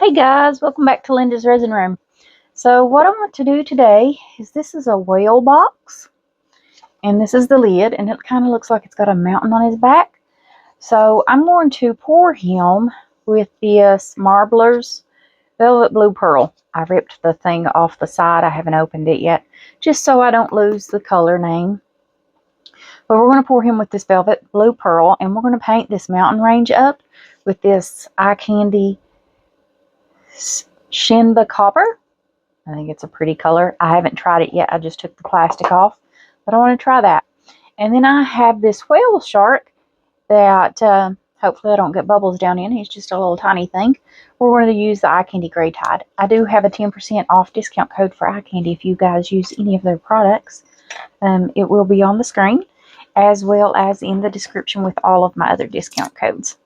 Hey guys, welcome back to Linda's Resin Room. So what I want to do today is this is a whale box, and this is the lid, and it kind of looks like it's got a mountain on his back. So I'm going to pour him with this Marbler's Velvet Blue Pearl. I ripped the thing off the side. I haven't opened it yet, just so I don't lose the color name. But we're going to pour him with this Velvet Blue Pearl, and we're going to paint this mountain range up with this eye candy Shinba Copper. I think it's a pretty color. I haven't tried it yet. I just took the plastic off, but I want to try that. And then I have this whale shark that hopefully I don't get bubbles down in. He's just a little tiny thing. We're going to use the Eye Candy Gray Tide. I do have a 10% off discount code for Eye Candy if you guys use any of their products. It will be on the screen as well as in the description with all of my other discount codes.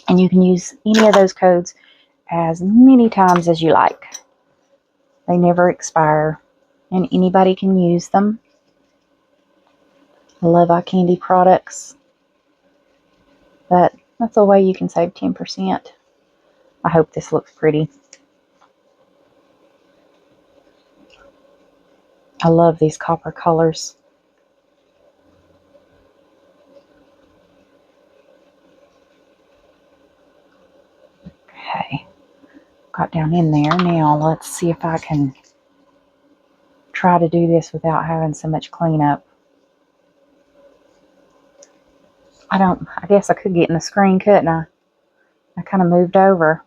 And you can use any of those codes as many times as you like. They never expire, and anybody can use them. I love Eye Candy products, but that's a way you can save 10%. I hope this looks pretty. I love these copper colors. Okay, got down in there. Now let's see if I can try to do this without having so much cleanup. I guess I could get in the screen, couldn't I? I kind of moved over.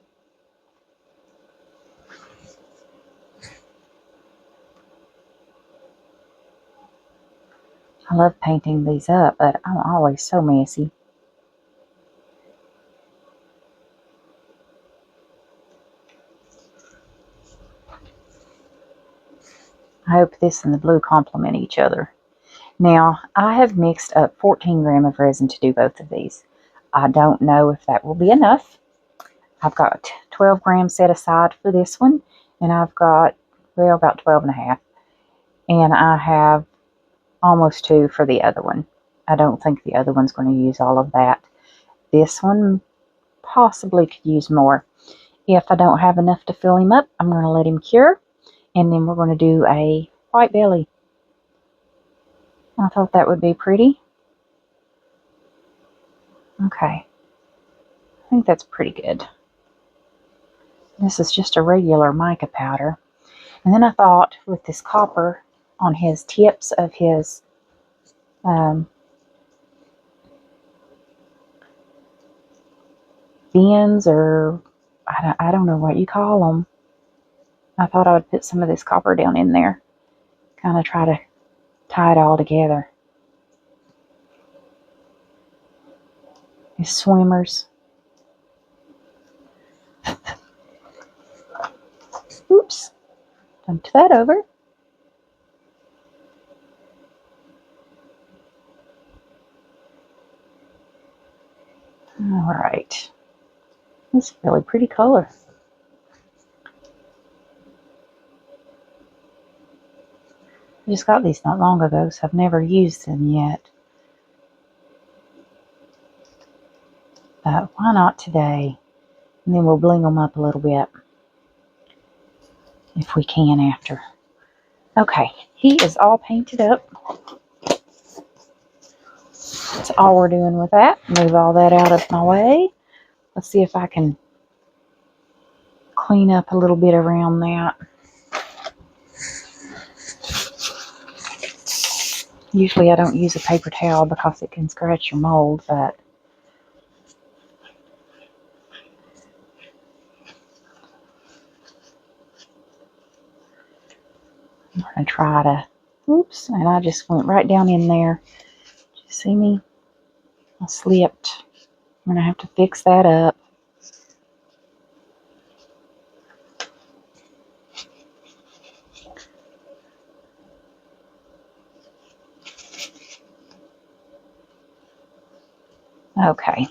I love painting these up, but I'm always so messy. I hope this and the blue complement each other. Now, I have mixed up 14 grams of resin to do both of these. I don't know if that will be enough. I've got 12 grams set aside for this one, and I've got, well, about 12 and a half. And I have almost 2 for the other one. I don't think the other one's going to use all of that. This one possibly could use more. If I don't have enough to fill him up, I'm going to let him cure, and then we're going to do a white belly. I thought that would be pretty. Okay. I think that's pretty good. This is just a regular mica powder. And then I thought with this copper on his tips of his fins, or I don't know what you call them. I thought I would put some of this copper down in there. Kind of try to tie it all together. These swimmers. Oops. Dumped that over. Alright. It's a really pretty color. I just got these not long ago, so I've never used them yet. But why not today? And then we'll bling them up a little bit. If we can after. Okay, he is all painted up. That's all we're doing with that. Move all that out of my way. Let's see if I can clean up a little bit around that. Usually I don't use a paper towel because it can scratch your mold, but I'm going to try to, oops, and I just went right down in there. Did you see me? I slipped. I'm going to have to fix that up. Okay.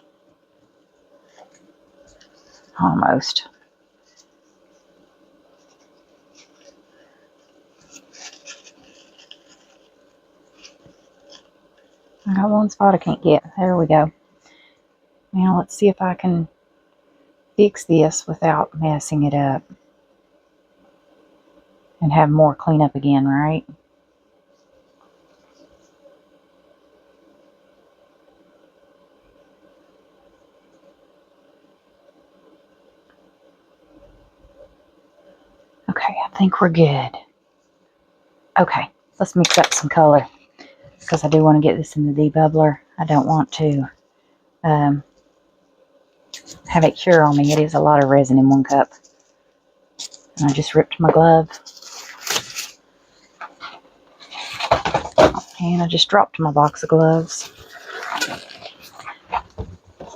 Almost. I got one spot I can't get. There we go. Now let's see if I can fix this without messing it up and have more cleanup again, right? Okay, I think we're good. Okay, let's mix up some color because I do want to get this in the debubbler. I don't want to have it cure on me. It is a lot of resin in 1 cup. And I just ripped my glove. And I just dropped my box of gloves.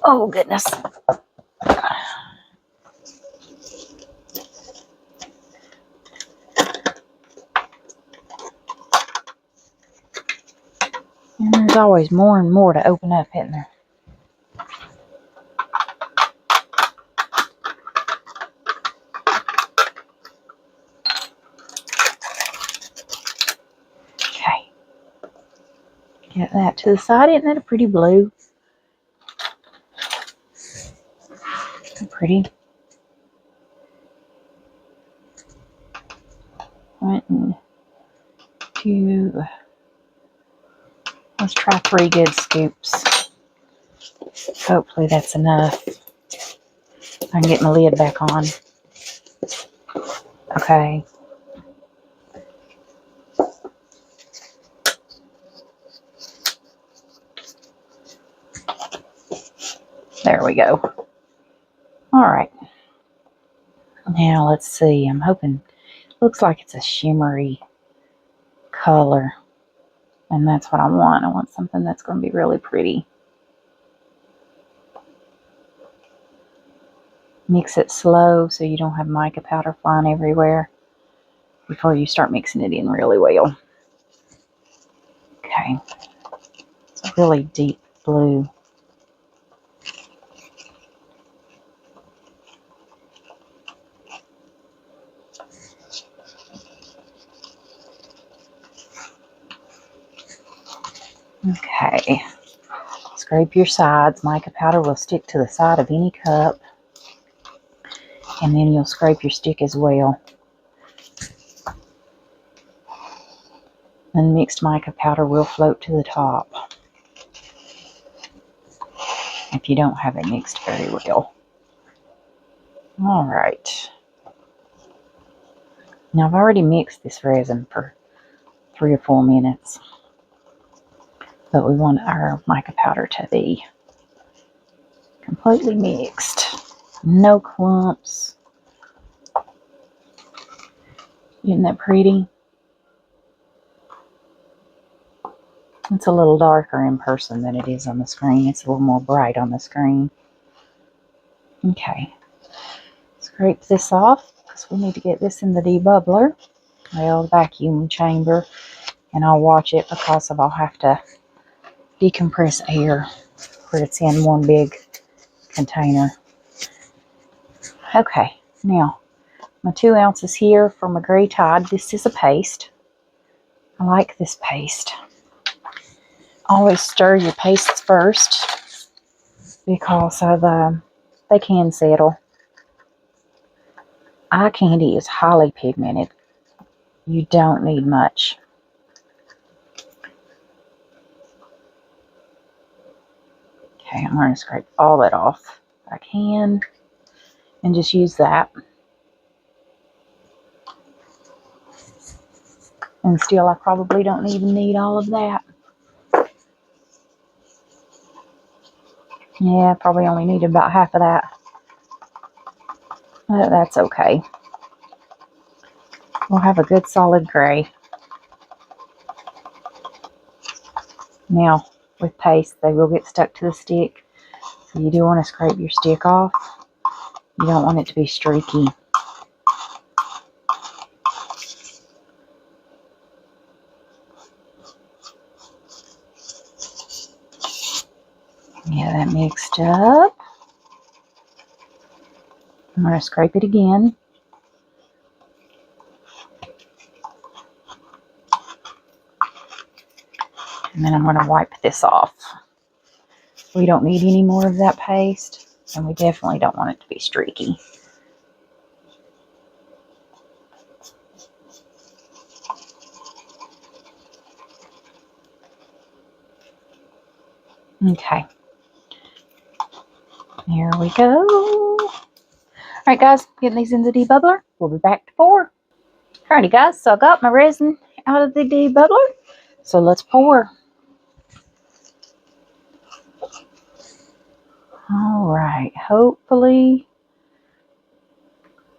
Oh, goodness. And there's always more and more to open up, isn't there? Okay. Get that to the side. Isn't that a pretty blue? Pretty. 1, 2. Let's try 3 good scoops. Hopefully that's enough. I can get my lid back on. Okay. There we go. All right. Now let's see. I'm hoping, looks like it's a shimmery color. And that's what I want. I want something that's going to be really pretty. Mix it slow so you don't have mica powder flying everywhere before you start mixing it in really well. Okay. It's a really deep blue. Okay. Scrape your sides. Mica powder will stick to the side of any cup. And then you'll scrape your stick as well. And mixed mica powder will float to the top if you don't have it mixed very well. All right. Now I've already mixed this resin for 3 or 4 minutes. But we want our mica powder to be completely mixed. No clumps. Isn't that pretty? It's a little darker in person than it is on the screen. It's a little more bright on the screen. Okay. Scrape this off because we need to get this in the debubbler. Well, the vacuum chamber. And I'll watch it because I'll have to decompress air where it's in one big container. Okay, now my 2 ounces here for my gray tide. This is a paste. I like this paste. Always stir your pastes first because of they can settle. Eye candy is highly pigmented. You don't need much. Okay, I'm going to scrape all that off if I can and just use that. And still, I probably don't even need all of that. Yeah, probably only need about half of that. But that's okay. We'll have a good solid gray. Now, with paste, they will get stuck to the stick. So you do want to scrape your stick off. You don't want it to be streaky. Get that mixed up. I'm going to scrape it again. And then I'm going to wipe this off. We don't need any more of that paste. And we definitely don't want it to be streaky. Okay. There we go. Alright guys, getting these in the debubbler. We'll be back to pour. Alrighty guys, so I got my resin out of the debubbler. So let's pour. Alright, hopefully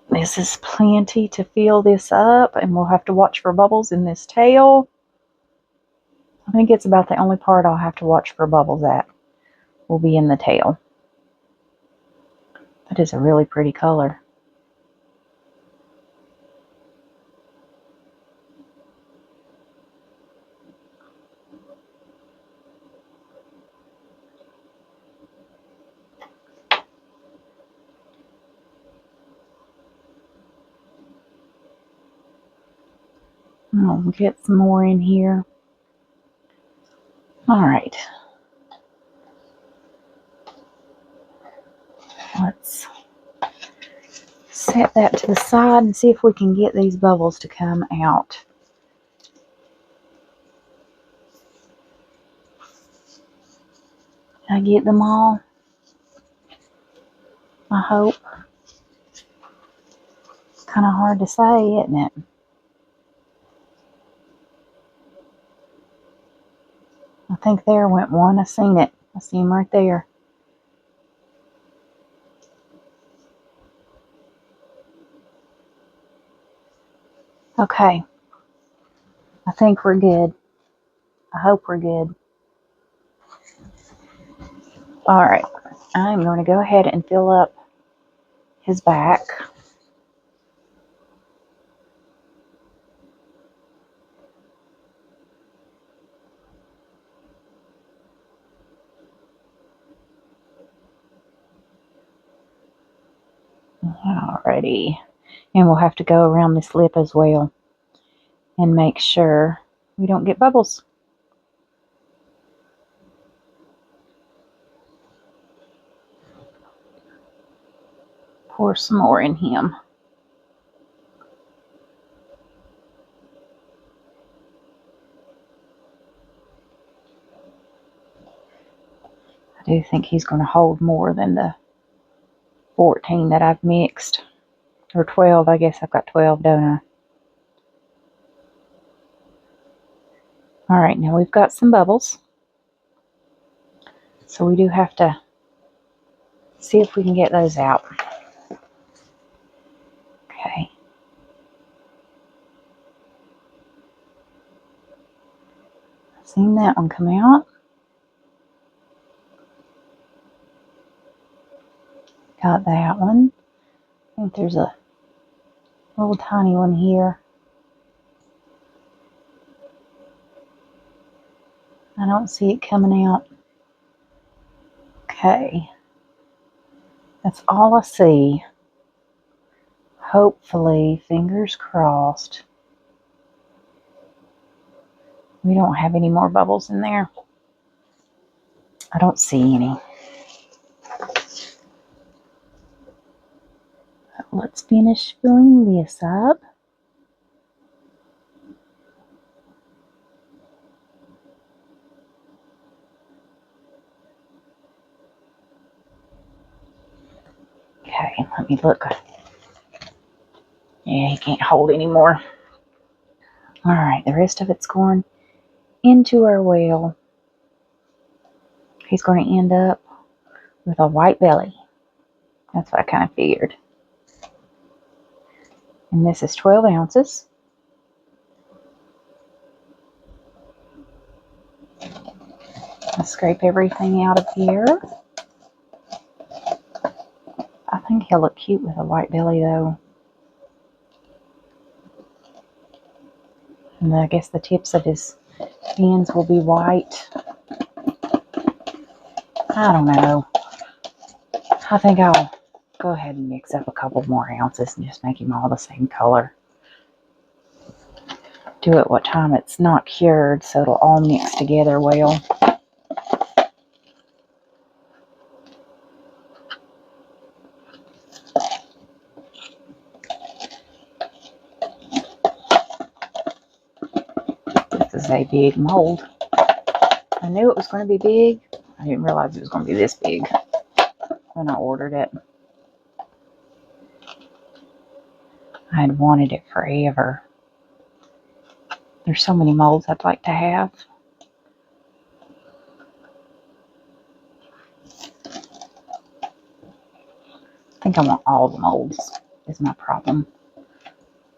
this is plenty to fill this up, and we'll have to watch for bubbles in this tail. I think it's about the only part I'll have to watch for bubbles at will be in the tail. That is a really pretty color. I'll get some more in here. Alright. Let's set that to the side and see if we can get these bubbles to come out. Did I get them all? I hope. Kind of hard to say, isn't it? I think there went one. I seen it. I see him right there. Okay. I think we're good. I hope we're good. Alright. I'm going to go ahead and fill up his back. Alrighty. And we'll have to go around this lip as well and make sure we don't get bubbles. Pour some more in him. I do think he's going to hold more than the 14 that I've mixed. Or 12, I guess I've got 12, don't I? Alright, now we've got some bubbles. So we do have to see if we can get those out. Okay. I've seen that one come out. Got that one. I think there's a little tiny one here. I don't see it coming out. Okay. That's all I see. Hopefully, fingers crossed, we don't have any more bubbles in there. I don't see any. Let's finish filling this up. Okay, let me look. Yeah, he can't hold anymore. Alright, the rest of it's going into our well. He's going to end up with a white belly. That's what I kind of figured. And this is 12 ounces. I'll scrape everything out of here. I think he'll look cute with a white belly though. And I guess the tips of his fins will be white. I don't know. I think I'll go ahead and mix up a couple more ounces and just make him all the same color. Do it what time it's not cured so it'll all mix together well. a big mold. I knew it was going to be big. I didn't realize it was going to be this big when I ordered it. I had wanted it forever. There's so many molds I'd like to have. I think I want all the molds is my problem.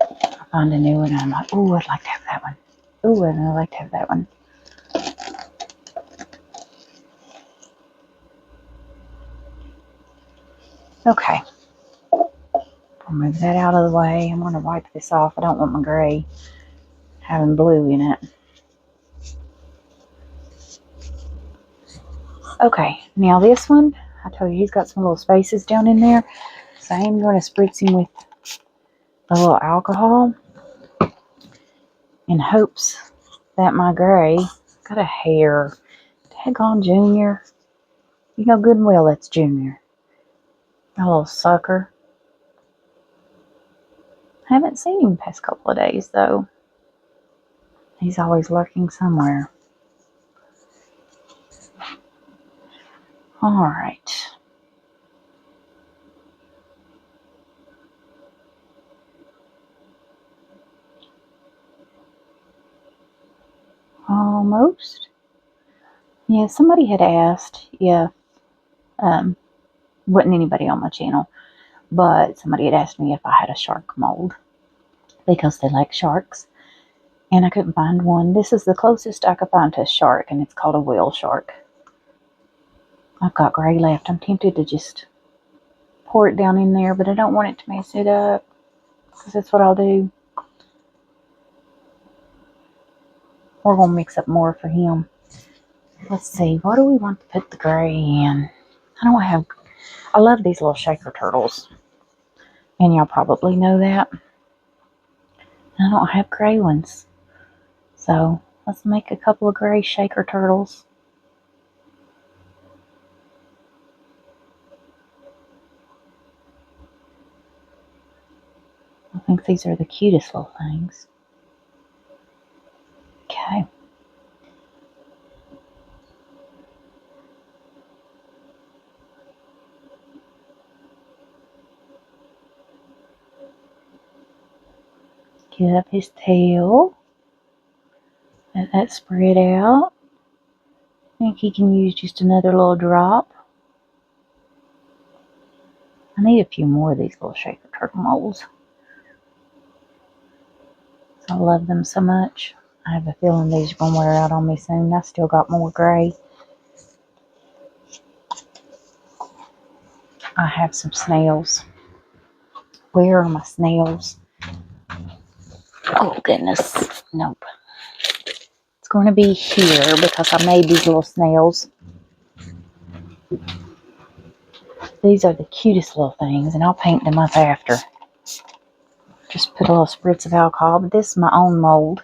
I find a new one and I'm like, ooh, I'd like to have that one. Ooh, and I'd like to have that one. Okay. I'll move that out of the way. I'm going to wipe this off. I don't want my gray having blue in it. Okay, now this one, I told you he's got some little spaces down in there. So I am going to spritz him with a little alcohol in hopes that my gray got a hair. Daggone Junior. You know good and well that's Junior. A little sucker. I haven't seen him the past couple of days though. He's always lurking somewhere. Alright. Almost. Yeah, somebody had asked if, wasn't anybody on my channel, but somebody had asked me if I had a shark mold because they like sharks, and I couldn't find one. This is the closest I could find to a shark, and it's called a whale shark. I've got gray left. I'm tempted to just pour it down in there, but I don't want it to mess it up because that's what I'll do. We're going to mix up more for him. Let's see, what do we want to put the gray in? I love these little shaker turtles. And y'all probably know that. I don't have gray ones. So let's make a couple of gray shaker turtles. I think these are the cutest little things. Okay. Get up his tail. Let that spread out. I think he can use just another little drop. I need a few more of these little shaker turtle molds. I love them so much. I have a feeling these are going to wear out on me soon. I still got more gray. I have some snails. Where are my snails? Oh, goodness. Nope. It's going to be here because I made these little snails. These are the cutest little things, and I'll paint them up after. Just put a little spritz of alcohol, but this is my own mold.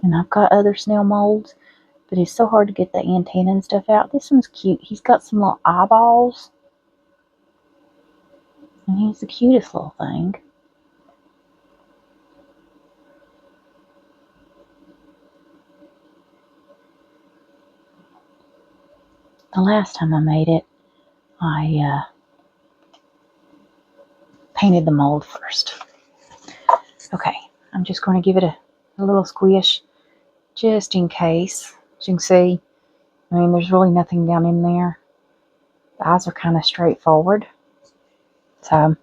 And I've got other snail molds, but it's so hard to get the antenna and stuff out. This one's cute. He's got some little eyeballs. And he's the cutest little thing. The last time I made it, I painted the mold first. Okay, I'm just going to give it a little squish just in case. As you can see, I mean, there's really nothing down in there. The eyes are kind of straightforward. So,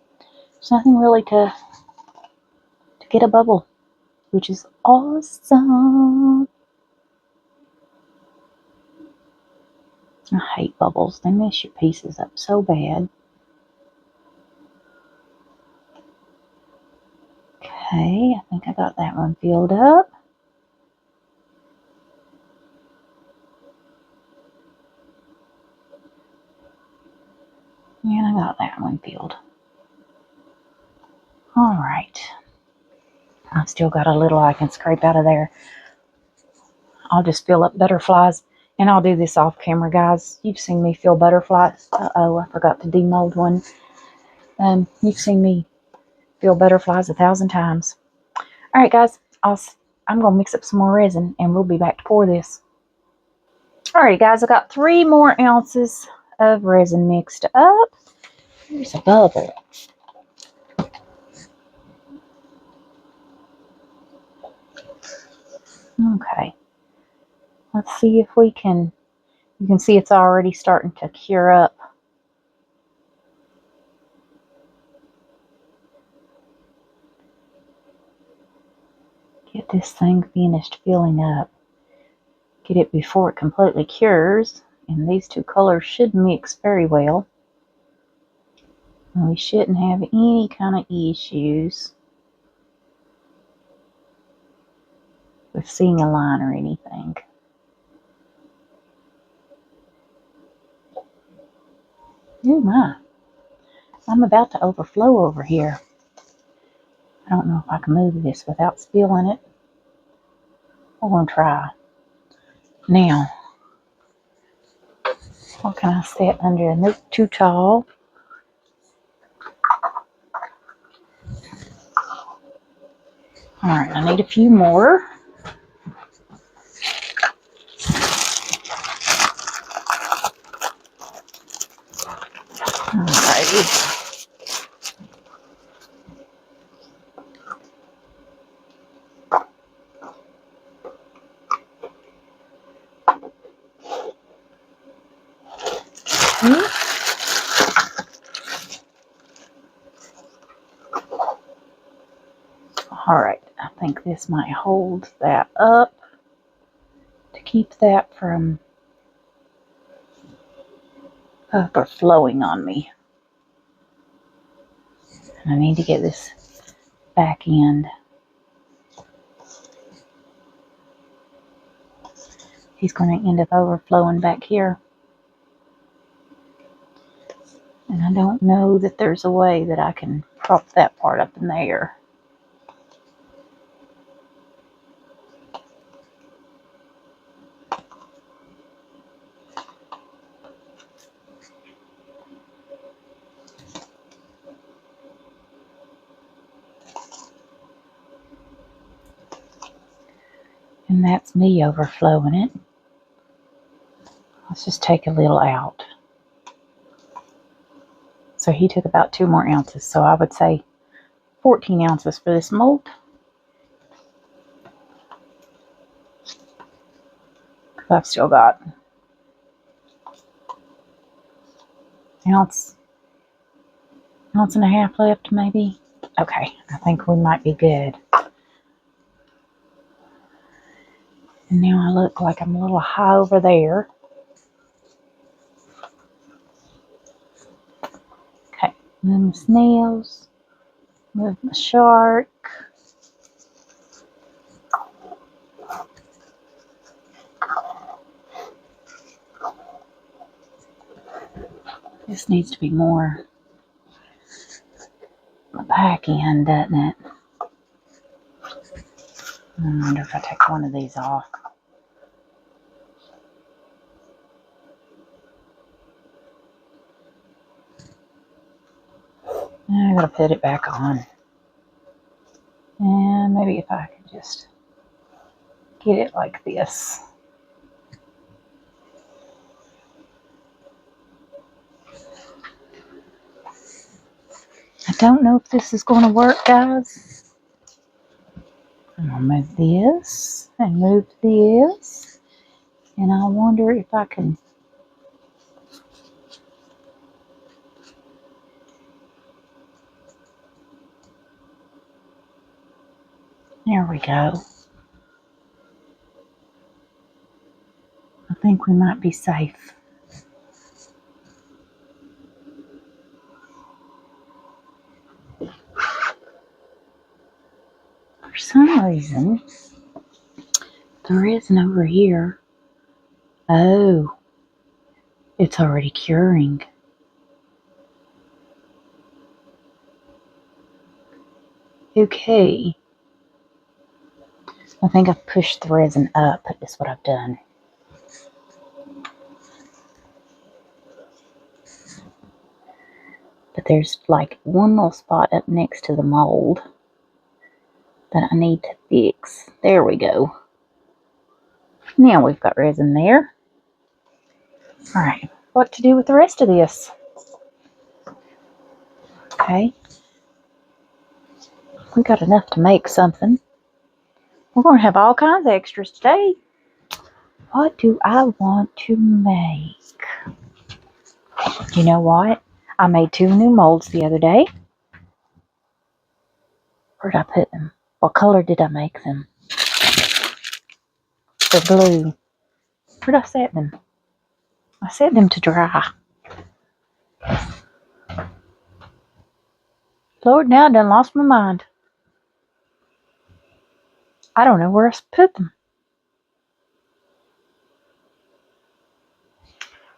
there's nothing really to get a bubble, which is awesome. I hate bubbles. They mess your pieces up so bad. Okay, I think I got that one filled up. And I got that one filled. Alright. I've still got a little I can scrape out of there. I'll just fill up butterflies. And I'll do this off camera, guys. You've seen me fill butterflies. Uh-oh, I forgot to demold one. You've seen me Feel butterflies 1,000 times. All right, guys, I'm going to mix up some more resin, and we'll be back to pour this. All right, guys, I got 3 more ounces of resin mixed up. Here's a bubble. Okay, let's see if we can, you can see it's already starting to cure up. Get this thing finished filling up. Get it before it completely cures, and these 2 colors should mix very well. And we shouldn't have any kind of issues with seeing a line or anything. Oh my, I'm about to overflow over here. I don't know if I can move this without spilling it. I'm going to try. Now, what can I set under? Nope, too tall. Alright, I need a few more. Alrighty. Alright, I think this might hold that up to keep that from overflowing on me. And I need to get this back end. He's going to end up overflowing back here. And I don't know that there's a way that I can prop that part up in there. And that's me overflowing it. Let's just take a little out. So he took about 2 more ounces. So I would say 14 ounces for this mold. I've still got an ounce and a half left maybe. Okay, I think we might be good. And now I look like I'm a little high over there. Okay, move my snails, move my shark. This needs to be more the back end, doesn't it? I wonder if I take one of these off. I gotta put it back on. And maybe if I could just get it like this. I don't know if this is going to work, guys. I'm going to move this and move this. And I wonder if I can. There we go. I think we might be safe. For some reason, there isn't over here. Oh, it's already curing. Okay. I think I've pushed the resin up, is what I've done. But there's like one little spot up next to the mold that I need to fix. There we go. Now we've got resin there. Alright, what to do with the rest of this? Okay. We got enough to make something. We're going to have all kinds of extras today. What do I want to make? You know what? I made 2 new molds the other day. Where'd I put them? What color did I make them? The blue. Where'd I set them? I set them to dry. Lord, now I done lost my mind. I don't know where I put them.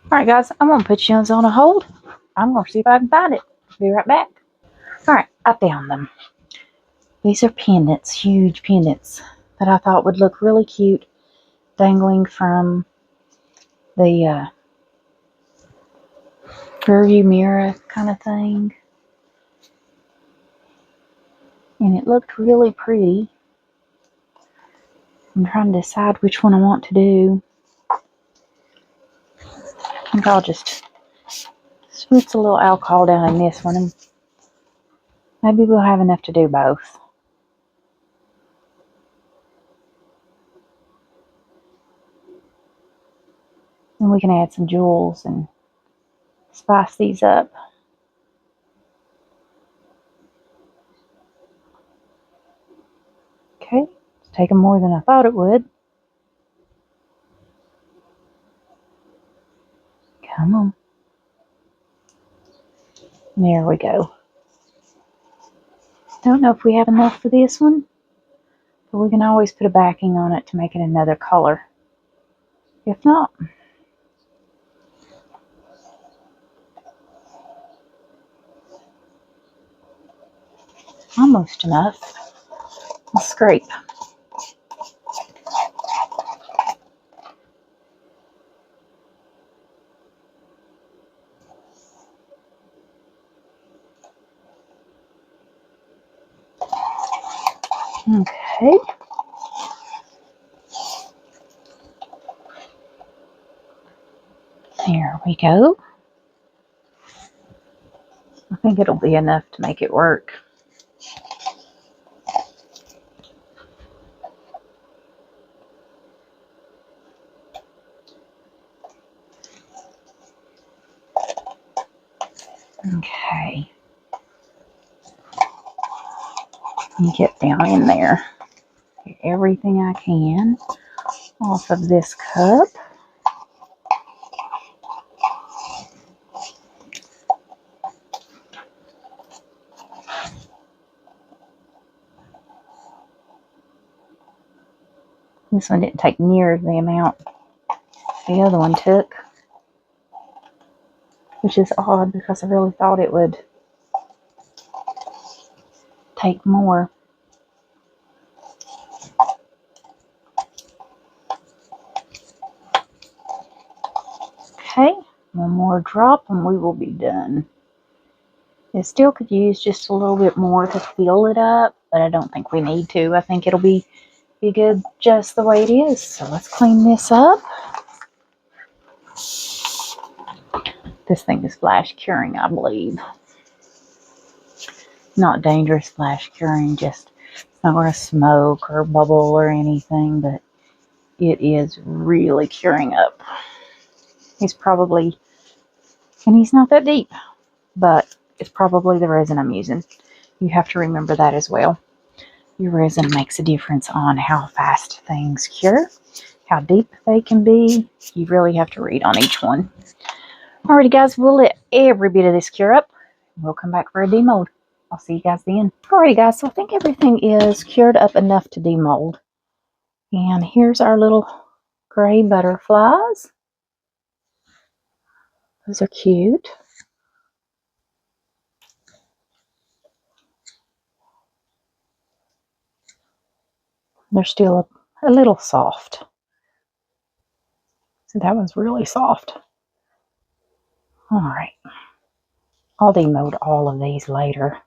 Alright guys, I'm going to put you on a hold. I'm going to see if I can find it. Be right back. Alright, I found them. These are pendants, huge pendants that I thought would look really cute dangling from the rearview mirror kind of thing. And it looked really pretty. I'm trying to decide which one I want to do. I think I'll just spritz a little alcohol down in this one and maybe we'll have enough to do both. And we can add some jewels and spice these up. Okay, it's taking more than I thought it would. Come on. There we go. Don't know if we have enough for this one, but we can always put a backing on it to make it another color. If not, almost enough. Let's scrape. Okay. There we go. I think it'll be enough to make it work. Okay. And get down in there. Get everything I can off of this cup. This one didn't take near the amount the other one took, which is odd because I really thought it would take more. Okay, one more drop and we will be done. It still could use just a little bit more to fill it up, but I don't think we need to. I think it'll be good just the way it is. So let's clean this up. This thing is flash curing, I believe. Not dangerous flash curing, just it's not going to smoke or bubble or anything, but it is really curing up. He's probably, and he's not that deep, but it's probably the resin I'm using. You have to remember that as well. Your resin makes a difference on how fast things cure, how deep they can be. You really have to read on each one. Alrighty guys, we'll let every bit of this cure up. We'll come back for a demold. I'll see you guys then. Alrighty guys, so I think everything is cured up enough to demold. And here's our little gray butterflies. Those are cute. They're still a little soft. So that one's really soft. Alright. I'll demold all of these later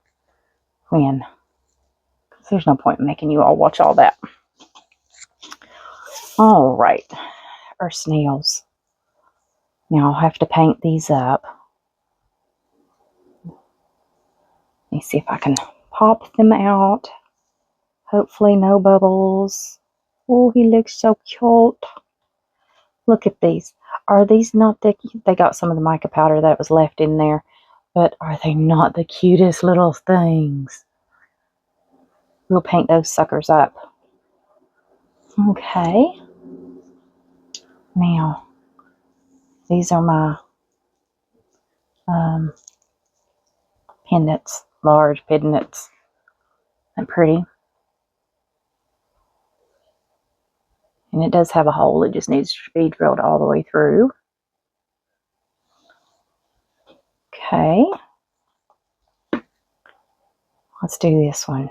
when, there's no point in making you all watch all that. All right, our snails. Now I'll have to paint these up. Let me see if I can pop them out. Hopefully no bubbles. Oh, he looks so cute. Look at these. Are these not the... They got some of the mica powder that was left in there. But are they not the cutest little things? We'll paint those suckers up. Okay. Now, these are my pendants. Large pendants. They're pretty. And it does have a hole. It just needs to be drilled all the way through. Okay. Let's do this one.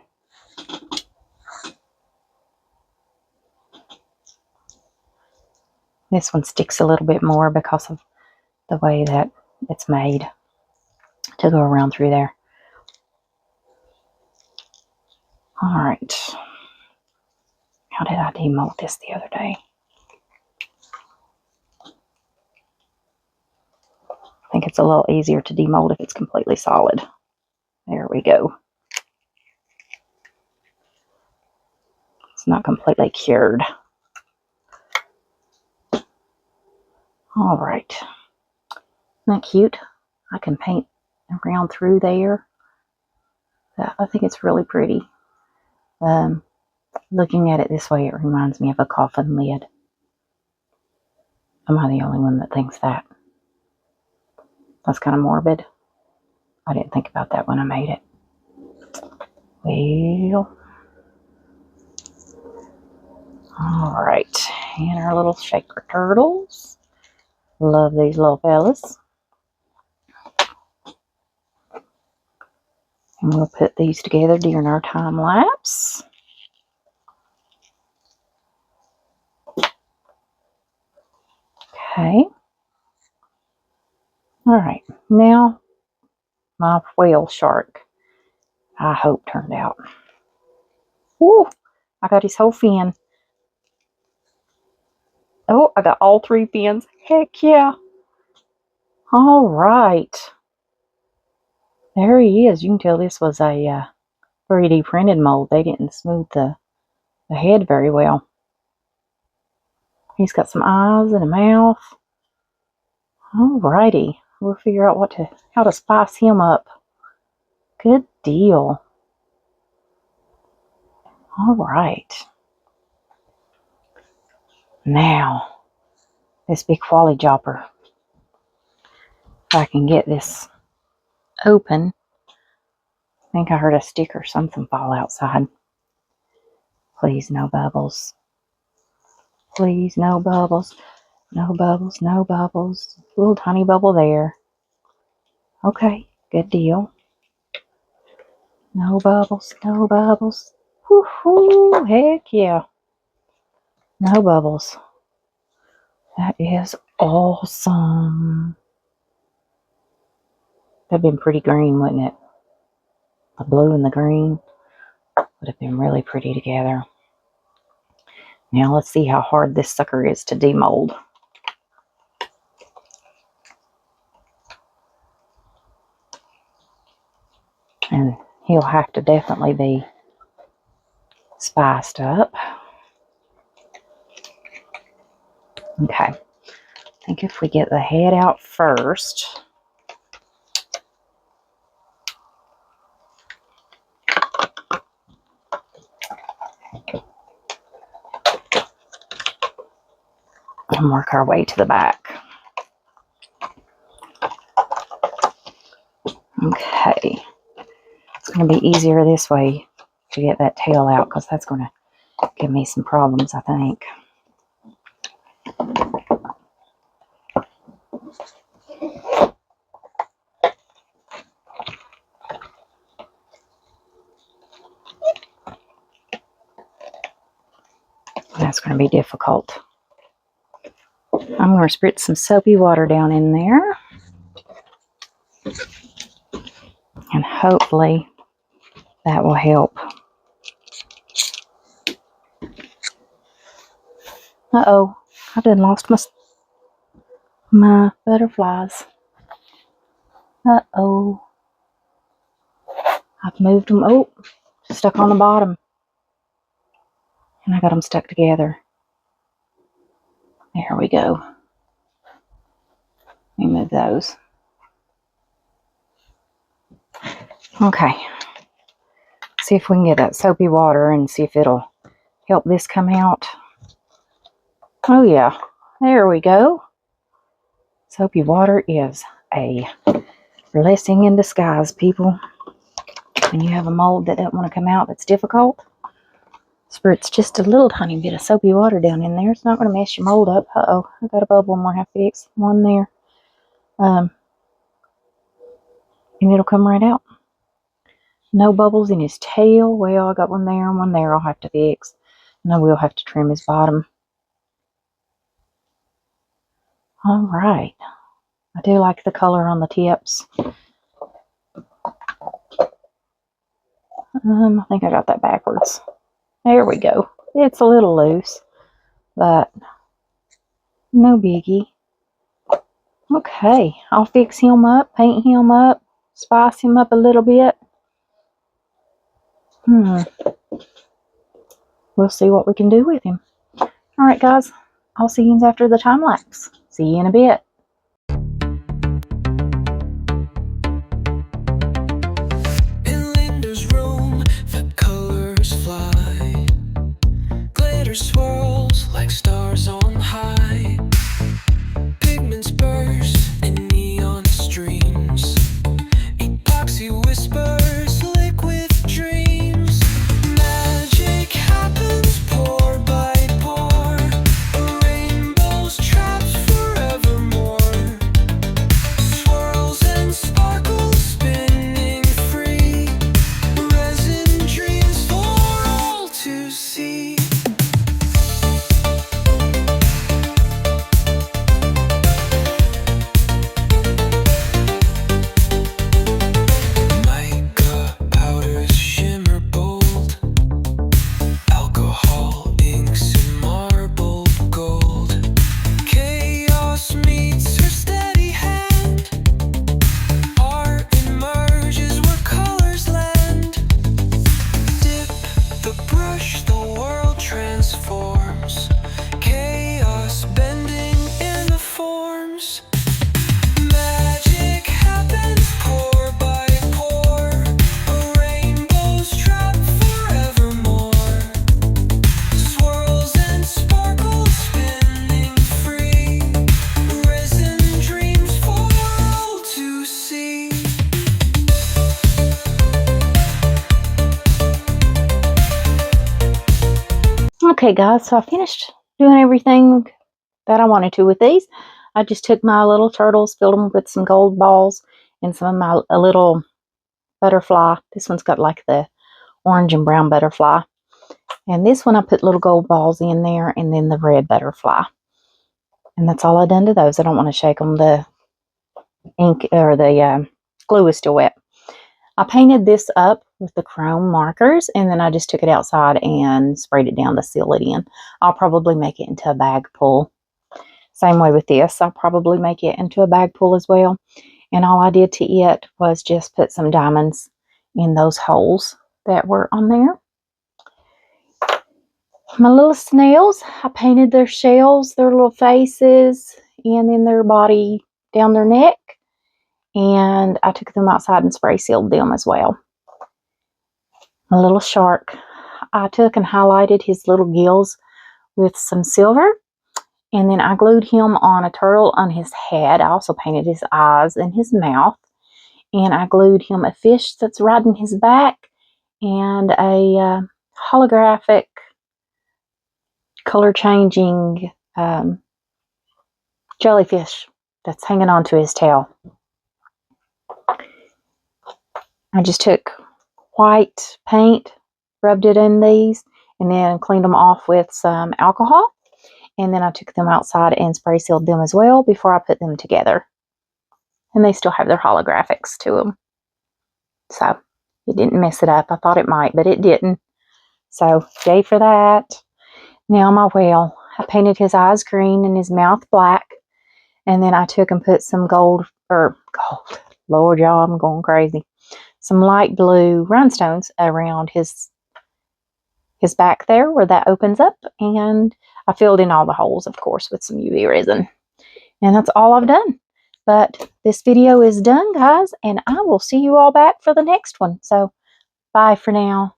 This one sticks a little bit more because of the way that it's made to go around through there. All right. How did I demold this the other day? I think it's a little easier to demold if it's completely solid. There we go. It's not completely cured. All right. Isn't that cute? I can paint around through there. I think it's really pretty. Looking at it this way, it reminds me of a coffin lid. Am I the only one that thinks that? That's kind of morbid. I didn't think about that when I made it. Well, all right. And our little shaker turtles. Love these little fellas. And we'll put these together during our time lapse. Okay. All right. Now, my whale shark, I hope, turned out. Woo! I got his whole fin. Oh, I got all 3 fins. Heck yeah. All right. There he is. You can tell this was a 3D printed mold. They didn't smooth the head very well. He's got some eyes and a mouth. Alrighty. We'll figure out how to spice him up. Good deal. Alright. Now, this big Wally Jopper. If I can get this open. I think I heard a stick or something fall outside. Please, no bubbles. Please, no bubbles. No bubbles, no bubbles. Little tiny bubble there. Okay, good deal. No bubbles, no bubbles. Woohoo! Heck yeah. No bubbles. That is awesome. That'd been pretty green, wouldn't it? The blue and the green would have been really pretty together. Now let's see how hard this sucker is to demold. And he'll have to definitely be spiced up. Okay. I think if we get the head out first. And work our way to the back. Okay. It's going to be easier this way to get that tail out because that's going to give me some problems, I think. That's going to be difficult. I'm going to spritz some soapy water down in there. hopefully that will help. Uh-oh, I done lost my butterflies. Uh-oh. I've moved them. Oh, stuck on the bottom. And I got them stuck together. There we go. Let me move those. Okay. See if we can get that soapy water and see if it'll help this come out. Oh yeah, there we go. Soapy water is a blessing in disguise, people. When you have a mold that doesn't want to come out, that's difficult. Spritz just a little tiny bit of soapy water down in there. It's not going to mess your mold up. Uh-oh, I got a bubble more half fixed. One there. And it'll come right out. No bubbles in his tail. Well, I got one there and one there I'll have to fix. And I will have to trim his bottom. All right. I do like the color on the tips. I think I got that backwards. There we go. It's a little loose, but no biggie. Okay, I'll fix him up, paint him up, spice him up a little bit. We'll see what we can do with him. All right, guys. I'll see you after the time lapse. See you in a bit. In Linda's room, the colors fly. Glitter swirls like stars on high. Pigments burst in neon streams. Epoxy whispers, liquid dreams. Magic happens pour by pour. Rainbows trapped forevermore. Swirls and sparkles spinning free. Resin dreams for all to see. Mica powders shimmer bold. Alcohol inks in marble gold. Chaos meets her steady hand. Art emerges where colors land. Dip the brush, the world transforms. Chaos bending into forms. Magic happens pour by pour. Rainbows trapped forevermore. Swirls and sparkles spinning free. Resin dreams for all to see. Okay, guys, so I finished doing everything that I wanted to with these. I just took my little turtles, filled them with some gold balls and some of my a little butterfly. This one's got like the orange and brown butterfly. And this one I put little gold balls in there and then the red butterfly. And that's all I done to those. I don't want to shake them. The ink or the glue is still wet. I painted this up with the chrome markers and then I just took it outside and sprayed it down to seal it in. I'll probably make it into a bag pull. Same way with this. I'll probably make it into a bag pull as well. And all I did to it was just put some diamonds in those holes that were on there. My little snails, I painted their shells, their little faces, and then their body down their neck. And I took them outside and spray sealed them as well. My little shark, I took and highlighted his little gills with some silver. And then I glued him on a turtle on his head. I also painted his eyes and his mouth. And I glued him a fish that's riding his back and a holographic color changing jellyfish that's hanging onto his tail. I just took white paint, rubbed it in these, and then cleaned them off with some alcohol. And then I took them outside and spray sealed them as well before I put them together. And they still have their holographics to them. So it didn't mess it up. I thought it might, but it didn't. So yay for that. Now my whale. I painted his eyes green and his mouth black. And then I took and put some gold, Lord, y'all, I'm going crazy. Some light blue rhinestones around his back there where that opens up. And I filled in all the holes, of course, with some UV resin. And that's all I've done. But this video is done, guys, and I will see you all back for the next one. So bye for now.